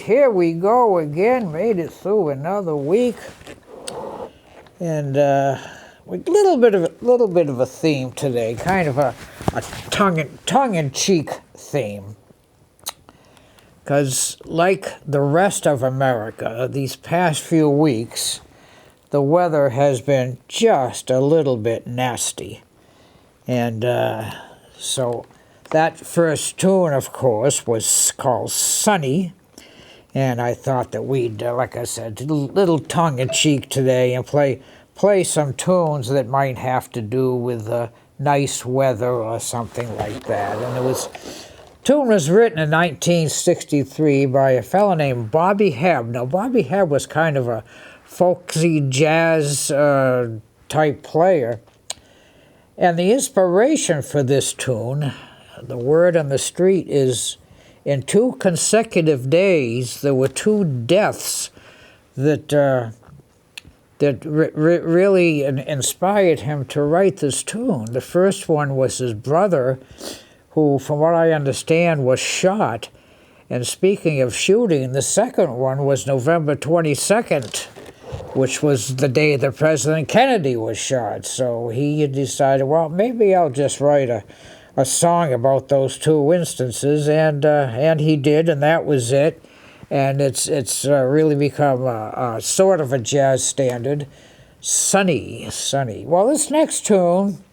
Here we go again, made it through another week, and with a little bit of a theme today, kind of a tongue-in-cheek theme, because like the rest of America, these past few weeks, the weather has been just a little bit nasty, and so that first tune, of course, was called "Sunny." And I thought that we'd, like I said, a little tongue-in-cheek today and play some tunes that might have to do with nice weather or something like that. And tune was written in 1963 by a fellow named Bobby Hebb. Now, Bobby Hebb was kind of a folksy jazz type player. And the inspiration for this tune, the word on the street is, in 2 consecutive days, there were 2 deaths that really inspired him to write this tune. The first one was his brother, who, from what I understand, was shot. And speaking of shooting, the second one was November 22nd, which was the day that President Kennedy was shot. So he decided, well, maybe I'll just write a song about those 2 instances, and he did, and that was it. And it's really become a sort of a jazz standard. Sunny. Well, this next tune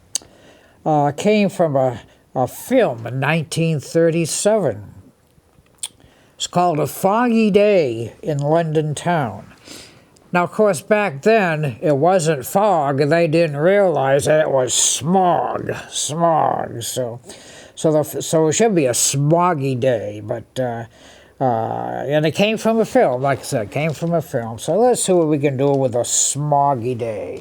came from a film in 1937. It's called A Foggy Day in London Town. Now, of course, back then, it wasn't fog. They didn't realize that it was smog. So it should be a smoggy day. But and it came from a film, like I said, it came from a film. So let's see what we can do with a smoggy day.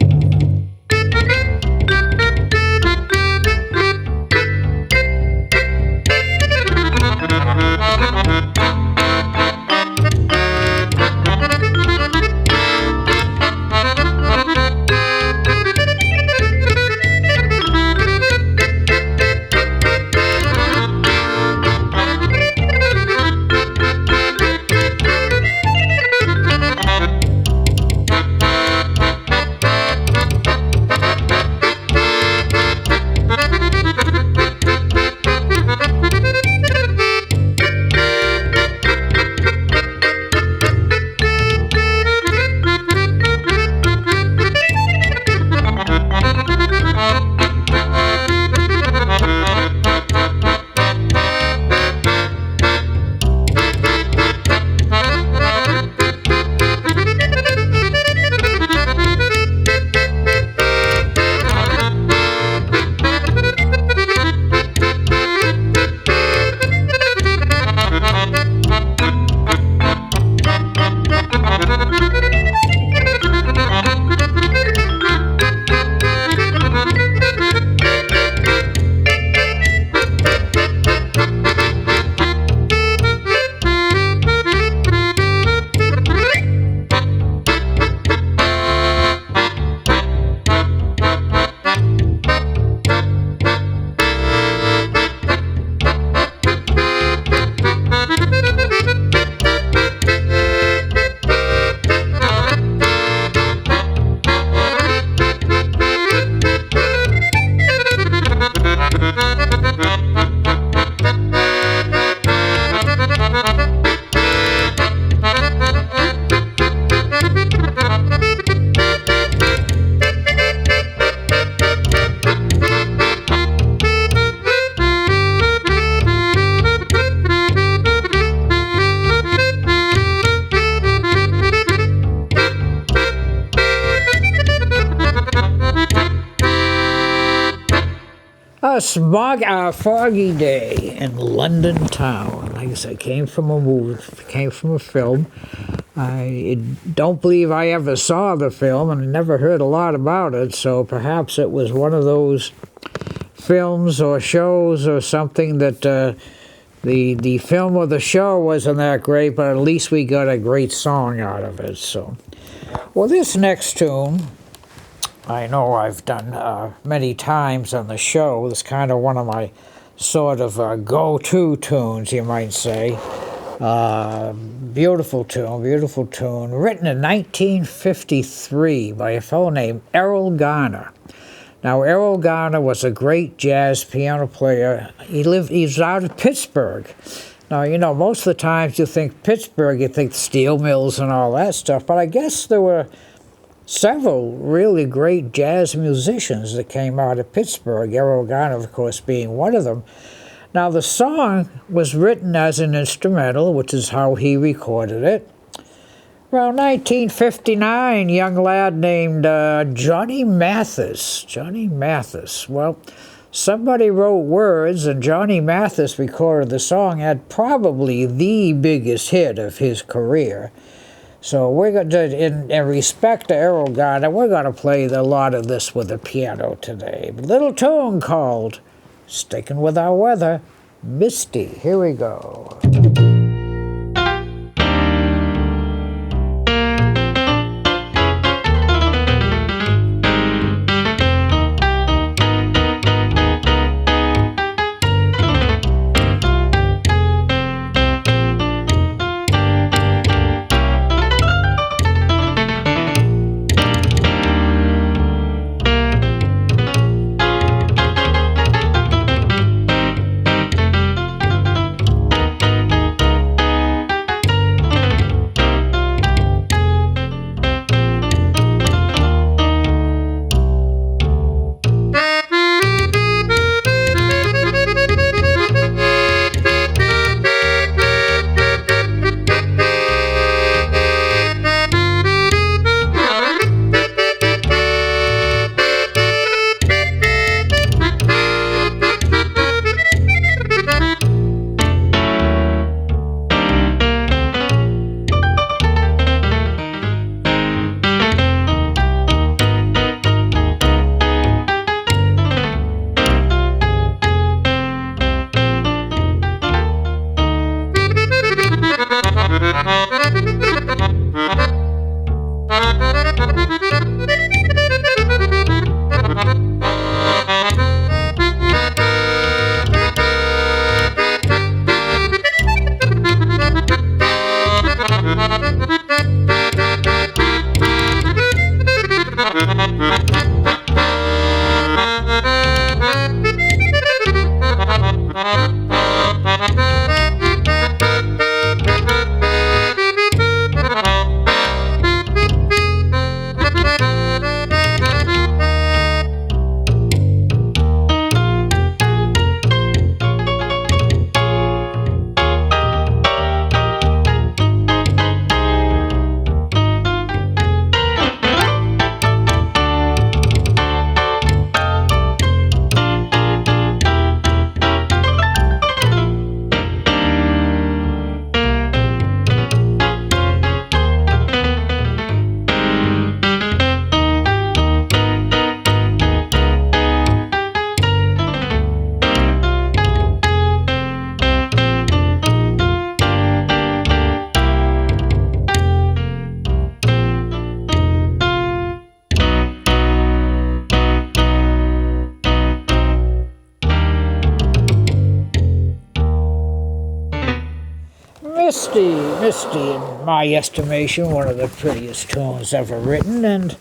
Foggy Day in London town. Like I said, came from a movie, came from a film. I don't believe I ever saw the film, and I never heard a lot about it, so perhaps it was one of those films or shows or something that the film or the show wasn't that great, but at least we got a great song out of it. So, well, this next tune, I know I've done many times on the show. It's kind of one of my sort of go-to tunes, you might say. Beautiful tune, written in 1953 by a fellow named Errol Garner. Now, Errol Garner was a great jazz piano player. He's out of Pittsburgh. Now, you know, most of the times you think Pittsburgh, you think steel mills and all that stuff, but I guess there were several really great jazz musicians that came out of Pittsburgh, Errol Garner, of course, being one of them. Now, the song was written as an instrumental, which is how he recorded it. Around 1959, young lad named Johnny Mathis. Well, somebody wrote words, and Johnny Mathis recorded the song, had probably the biggest hit of his career. So we're going to, in respect to Errol Garner, we're going to play a lot of this with the piano today. A little tune called Sticking with Our Weather, Misty. Here we go. Misty, in my estimation, one of the prettiest tunes ever written, and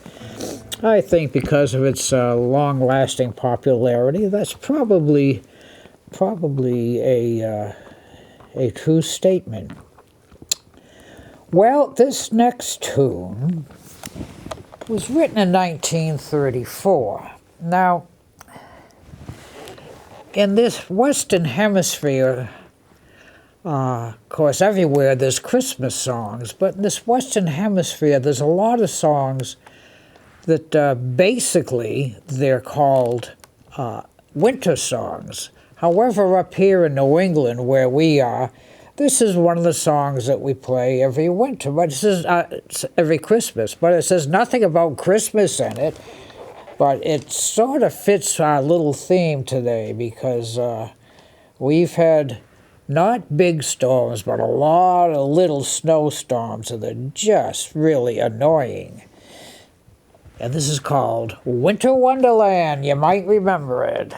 I think because of its long-lasting popularity, that's probably a true statement. Well, this next tune was written in 1934. Now, in this Western Hemisphere, of course, everywhere there's Christmas songs, but in this Western Hemisphere, there's a lot of songs that basically they're called winter songs. However, up here in New England, where we are, this is one of the songs that we play every winter, but this is every Christmas. But it says nothing about Christmas in it, but it sort of fits our little theme today because we've had not big storms, but a lot of little snowstorms that are just really annoying. And this is called Winter Wonderland. You might remember it.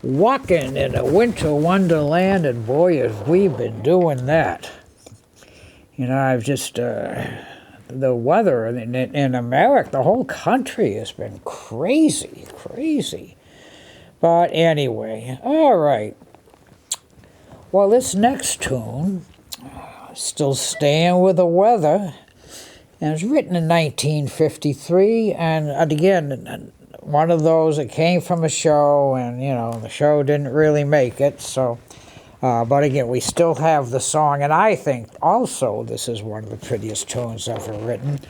Walking in a winter wonderland, and boy, have we been doing that. You know, I've just, the weather in America, the whole country has been crazy, crazy. But anyway, all right. Well, this next tune, still staying with the weather, and it was written in 1953, and again, one of those that came from a show, and you know the show didn't really make it. So, but again, we still have the song, and I think also this is one of the prettiest tunes ever written.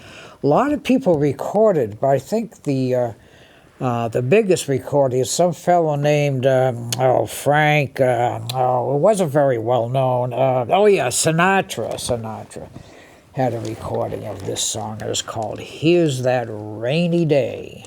A lot of people recorded, but I think the biggest recording is some fellow named Frank. It wasn't very well known. Sinatra had a recording of this song. It was called "Here's That Rainy Day."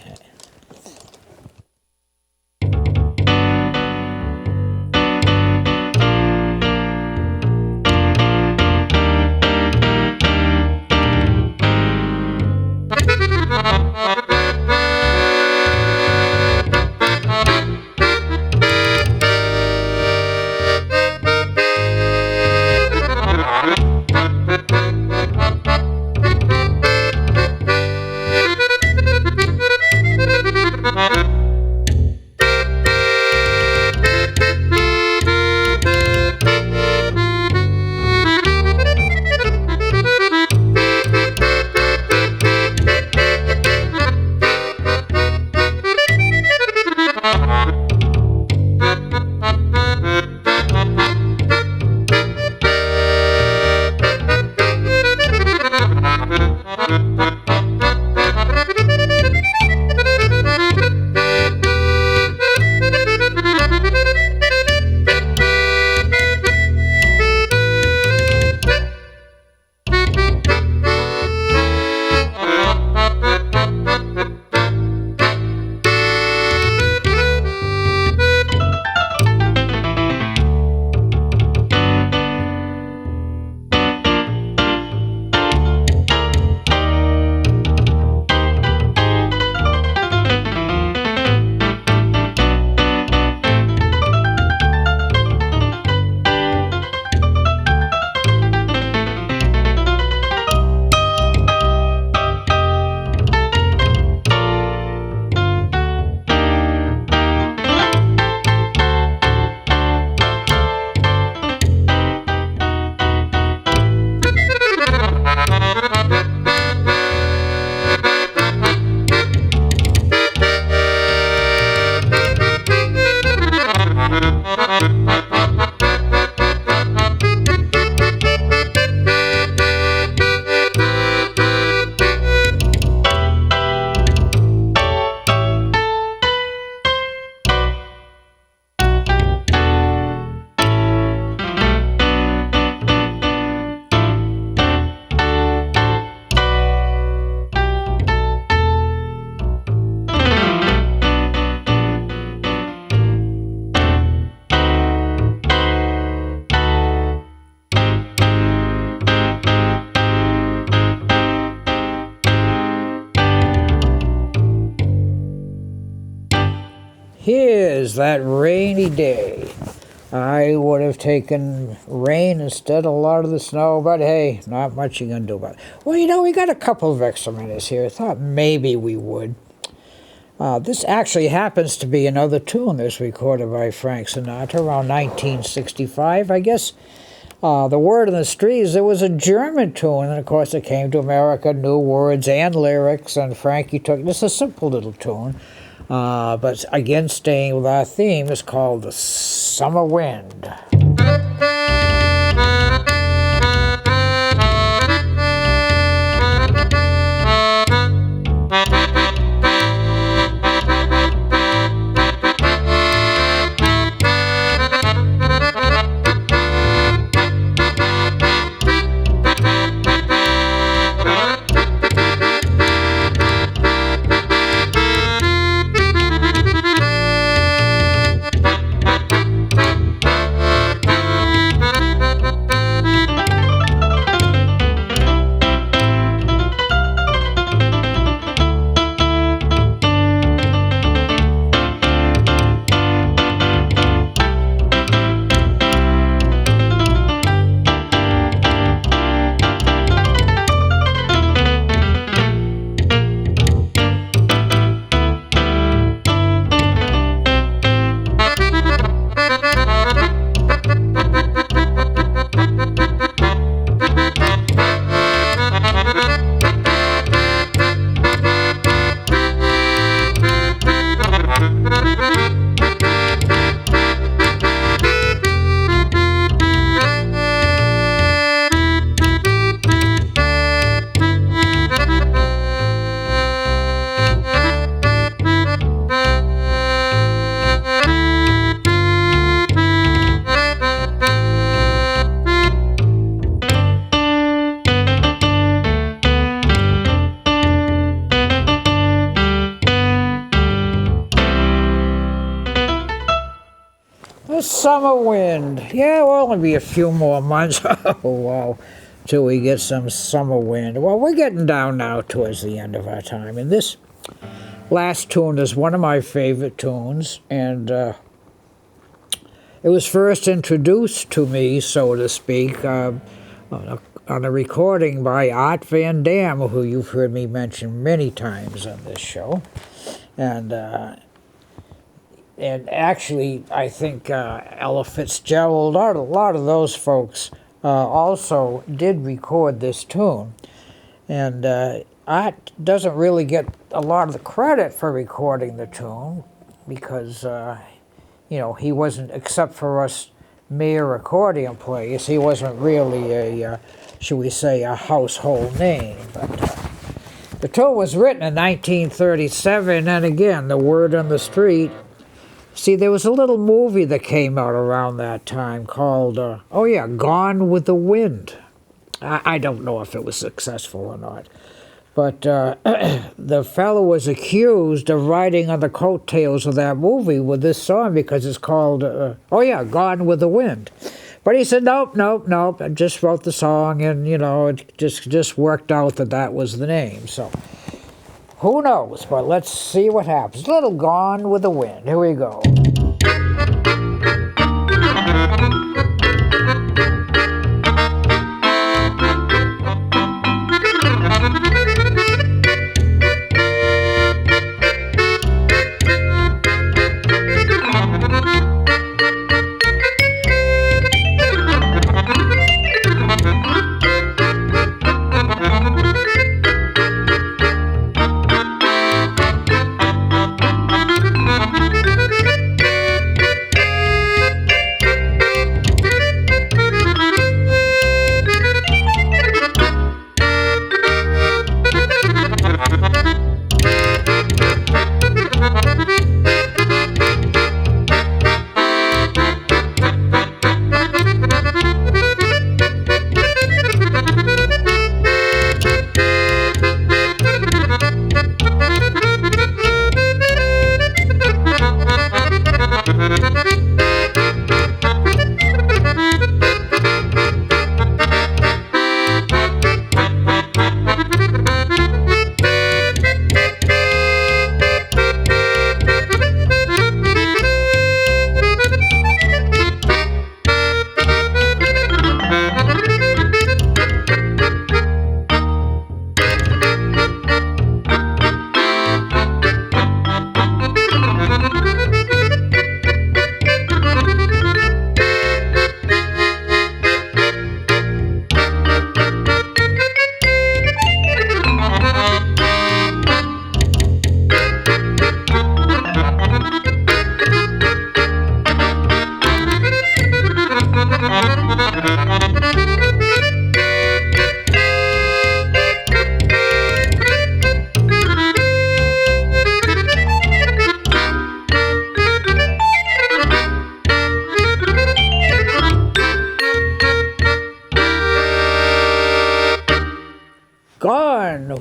Here's that rainy day. I would have taken rain instead of a lot of the snow, but hey, not much you can do about it. Well, you know, we got a couple of extra minutes here. I thought maybe we would. This actually happens to be another tune that's recorded by Frank Sinatra around 1965. I guess the word on the street is it was a German tune, and of course it came to America, new words and lyrics, and Frankie took this a simple little tune. But again, staying with our theme, is called The Summer Wind. The summer wind. Yeah, well, it'll be a few more months. Oh, wow. Till we get some summer wind. Well, we're getting down now towards the end of our time. And this last tune is one of my favorite tunes. And it was first introduced to me, so to speak, on a recording by Art Van Dam, who you've heard me mention many times on this show. And actually, I think Ella Fitzgerald, a lot of those folks also did record this tune. And Art doesn't really get a lot of the credit for recording the tune because, you know, he wasn't, except for us mere accordion players, he wasn't really a, should we say, a household name. But the tune was written in 1937, and again, the word on the street. See, there was a little movie that came out around that time called, Gone with the Wind. I don't know if it was successful or not. But the fellow was accused of riding on the coattails of that movie with this song because it's called, Gone with the Wind. But he said, nope, I just wrote the song and, you know, it just worked out that was the name. So who knows, but let's see what happens. A little Gone with the Wind. Here we go.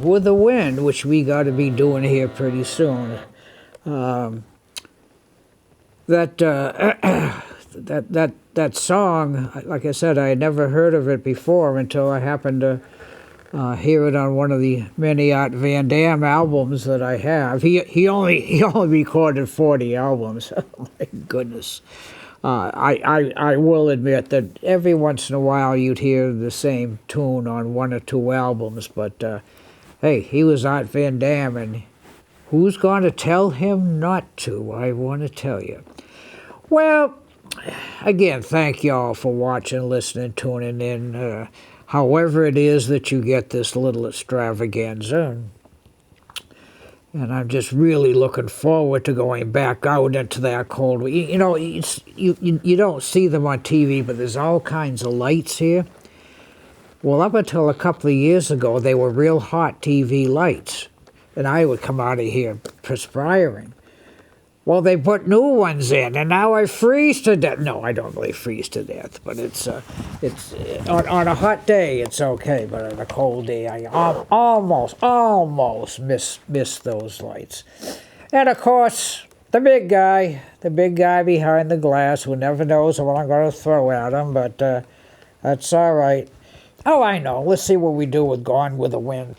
with the Wind, which we got to be doing here pretty soon. That song, like I said, I had never heard of it before until I happened to hear it on one of the many Art Van Dam albums that I have. He only recorded 40 albums. Oh my goodness. I will admit that every once in a while you'd hear the same tune on one or two albums, but hey, he was Art Van Dam, and who's going to tell him not to, I want to tell you. Well, again, thank y'all for watching, listening, tuning in, however it is that you get this little extravaganza. And I'm just really looking forward to going back out into that cold. You know, you don't see them on TV, but there's all kinds of lights here. Well, up until a couple of years ago, they were real hot TV lights, and I would come out of here perspiring. Well, they put new ones in, and now I freeze to death. No, I don't really freeze to death, but it's on a hot day, it's okay. But on a cold day, I almost miss those lights. And of course, the big guy behind the glass who never knows what I'm going to throw at him, but that's all right. Oh, I know. Let's see what we do with Gone with the Wind.